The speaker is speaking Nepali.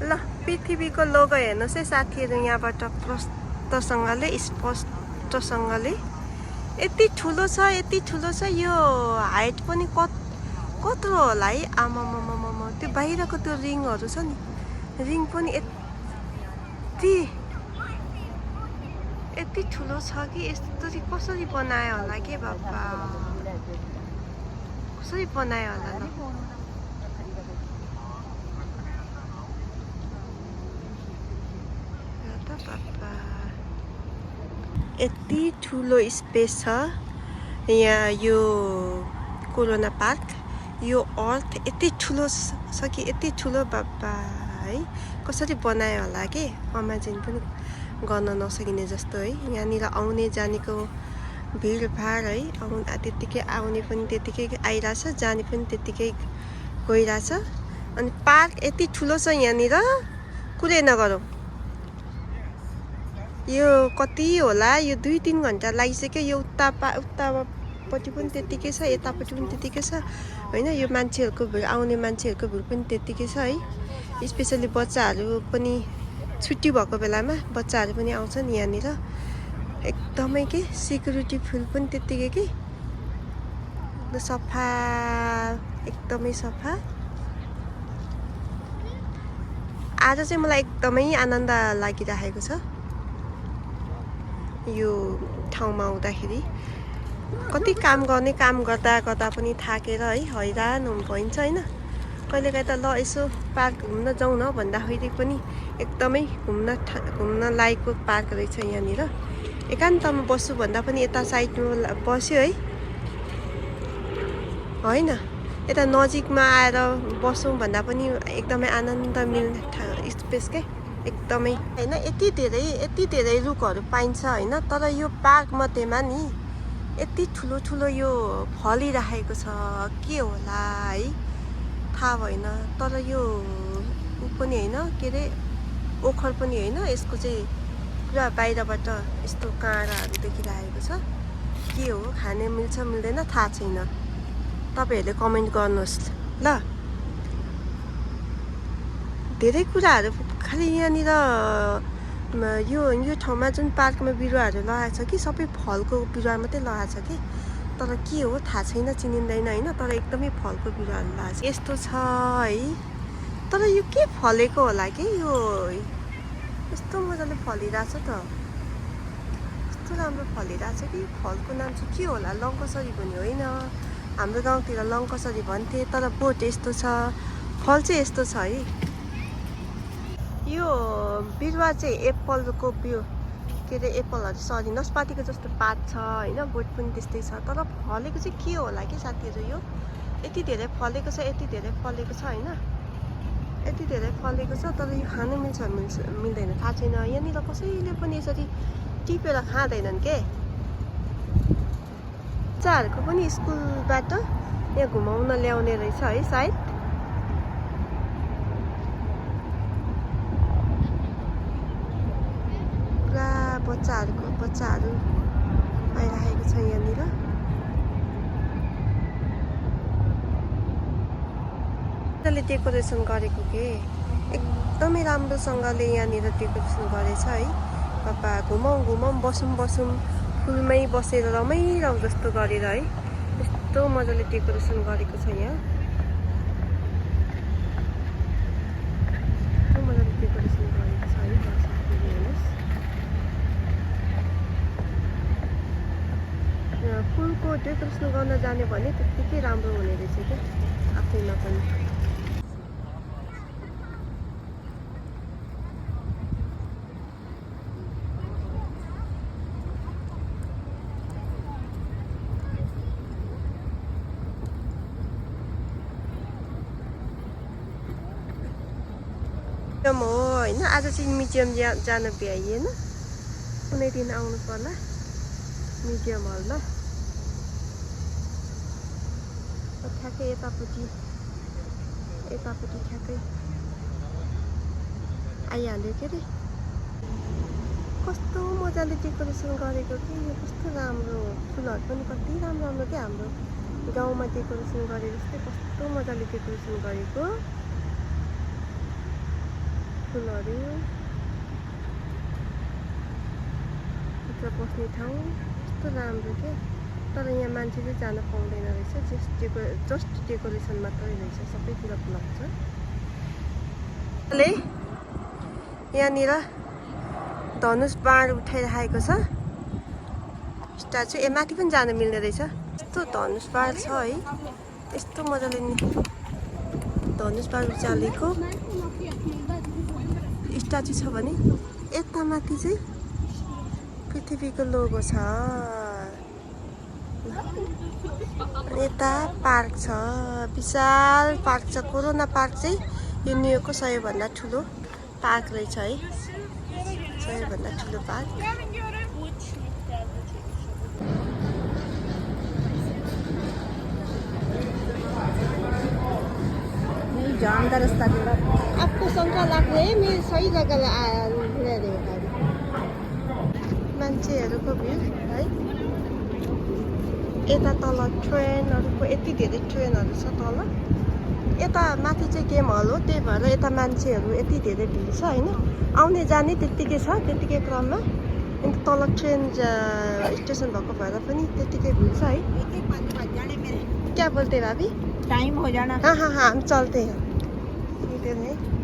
ल पृथ्वीको लोगो हेर्नुहोस् है साथीहरू यहाँबाट प्रष्टसँगले स्पष्टसँगले यति ठुलो छ यो हाइट पनि कत्रो होला है आमामामामा त्यो बाहिरको त्यो रिङहरू छ नि रिङ पनि यति ठुलो छ कि यस्तो कसरी बनायो होला के बाबा कसरी बनायो होला ल यति ठुलो स्पेस छ यहाँ यो कोरोना पार्क यो अर्थ यति ठुलो छ कि यति ठुलो बाबा है कसरी बनायो होला के इमेजिन पनि गर्न नसकिने जस्तो है यहाँनिर आउने जानेको भिडभाड है त्यत्तिकै आउने पनि त्यत्तिकै आइरहेछ जाने पनि त्यत्तिकै गइरहेछ अनि पार्क यति ठुलो छ यहाँनिर कुरै नगरौँ यो कति होला यो 2-3 घन्टा लागिसक्यो यो उतापट्टि पनि त्यत्तिकै छ यतापट्टि पनि त्यत्तिकै छ होइन यो मान्छेहरूको भिड आउने मान्छेहरूको भिड पनि त्यत्तिकै छ है स्पेसली बच्चाहरू पनि छुट्टी भएको बेलामा बच्चाहरू पनि आउँछन् यहाँनिर एकदमै के सिक्युरिटी फिल पनि त्यत्तिकै के सफा एकदमै सफा आज चाहिँ मलाई एकदमै आनन्द लागिरहेको छ यो ठाउँमा आउँदाखेरि कति काम गर्दा पनि थाकेर है हैरान भइन्छ होइन कहिलेकाहीँ त ल यसो पार्क घुम्न जाउँ न भन्दाखेरि पनि एकदमै घुम्न लायकको पार्क रहेछ यहाँनिर एकान्तमा बस्छु भन्दा पनि यता साइडमा बस्यो है होइन यता नजिकमा आएर बसौँ भन्दा पनि एकदमै आनन्द मिल्ने स्पेस के एकदमै होइन यति धेरै रुखहरू पाइन्छ होइन तर यो पार्क मध्येमा नि यति ठुलो यो फलिरहेको छ के होला है थाहा भएन तर यो पनि होइन के अरे ओखर पनि होइन यसको चाहिँ पुरा बाहिरबाट यस्तो काँडाहरू देखिरहेको छ के हो खाने मिल्छ मिल्दैन थाहा छैन तपाईहरूले कमेन्ट गर्नुहोस् ल धेरै कुराहरू खालि यहाँनिर यो ठाउँमा जुन पार्कमा बिरुवाहरू लगाएको छ कि सबै फलको बिरुवा मात्रै लगाएको छ कि तर के हो थाहा छैन चिनिँदैन होइन तर एकदमै फलको बिरुवाहरू लगाएको छ यस्तो छ है तर यो के फलेको होला कि यो यस्तो मजाले फलिरहेछ त यस्तो राम्रो फलिरहेछ कि फलको नाम चाहिँ के होला लङ्कसरी पनि होइन हाम्रो गाउँतिर लङ्कसरी भन्थे तर बोट यस्तो छ फल चाहिँ यस्तो छ है यो बिरुवा चाहिँ एप्पलको बिउ के अरे एप्पलहरू सरी नस्पातीको जस्तो पात छ होइन बोट पनि त्यस्तै छ तर फलेको चाहिँ के होला कि साथीहरू यो यति धेरै फलेको छ होइन यति धेरै फलेको छ तर यो खानु मिल्छ मिल्दैन थाहा छैन यहाँनिर कसैले पनि यसरी टिपेर खाँदैनन् के बच्चाहरूको पनि स्कुलबाट यहाँ घुमाउन ल्याउने रहेछ है सायद पुरा बच्चाहरू आइरहेको छ यहाँनिर मजाले डेकोरेसन गरेको के एकदमै राम्रोसँगले यहाँनिर डेकोरेसन गरेछ है पापा घुमाउँ बसौँ फुलमै बसेर रमाइरहँ जस्तो गरेर है यस्तो मजाले डेकोरेसन गरेको छ यहाँ यस्तो मजाले डेकोरेसन गरेको छ है हेर्नुहोस् फुलको डेकोरेसन गर्न जाने भने त्यत्तिकै राम्रो हुने रहेछ क्या आफैमा पनि हो होइन आज चाहिँ म्युजियम जान भ्याइएन कुनै दिन आउनु पर्ला म्युजियम हल ल ठ्याक्कै यतापट्टि ठ्याक्कै आइहाल्यो के अरे कस्तो मजाले डेकोरेसन गरेको कि यो कस्तो राम्रो फुलहरू पनि कति राम्रो क्या हाम्रो गाउँमा डेकोरेसन गरे जस्तै कस्तो मजाले डेकोरेसन गरेको फुलहरू भित्र बस्ने ठाउँ कस्तो राम्रो के तर यहाँ मान्छे चाहिँ जान पाउँदैन रहेछ जस्ट डेकोरेसन मात्रै रहेछ सबै कुरा ब्लक छ यहाँनिर धनुष बाण उठाइराखेको छ स्ट्याचु माथि पनि जान मिल्ने रहेछ यस्तो धनुष बाण छ है यस्तो मजाले नि धनुष बाण उचालेको स्ट्याचु छ भने यता माथि चाहिँ पृथ्वीको लोगो छ यता पार्क छ विशाल पार्क छ कोरोना पार्क चाहिँ यो न्युयोर्कको सबैभन्दा ठुलो पार्क रहेछ है सबैभन्दा ठुलो पार्क जानदार रास्ता जोड़ा आपको शंका लग रही है मैं सही जग्गा ले रहे गाडी मान्छेहरूको भिड है यता तल ट्रेनहरूको यति धेरै ट्रेनहरू छ तल यता माथि चाहिँ गेम हल हो त्यही भएर यता मान्छेहरू यति धेरै भिड छ होइन आउने जाने त्यत्तिकै छ त्यत्तिकै क्रममा अन्त तल ट्रेन स्टेसन भएको भएर पनि त्यत्तिकै भिड छ है क्या बोलते भाभी टाइम हो जाना हाँ हाँ हाँ हम चलते हैं इधर है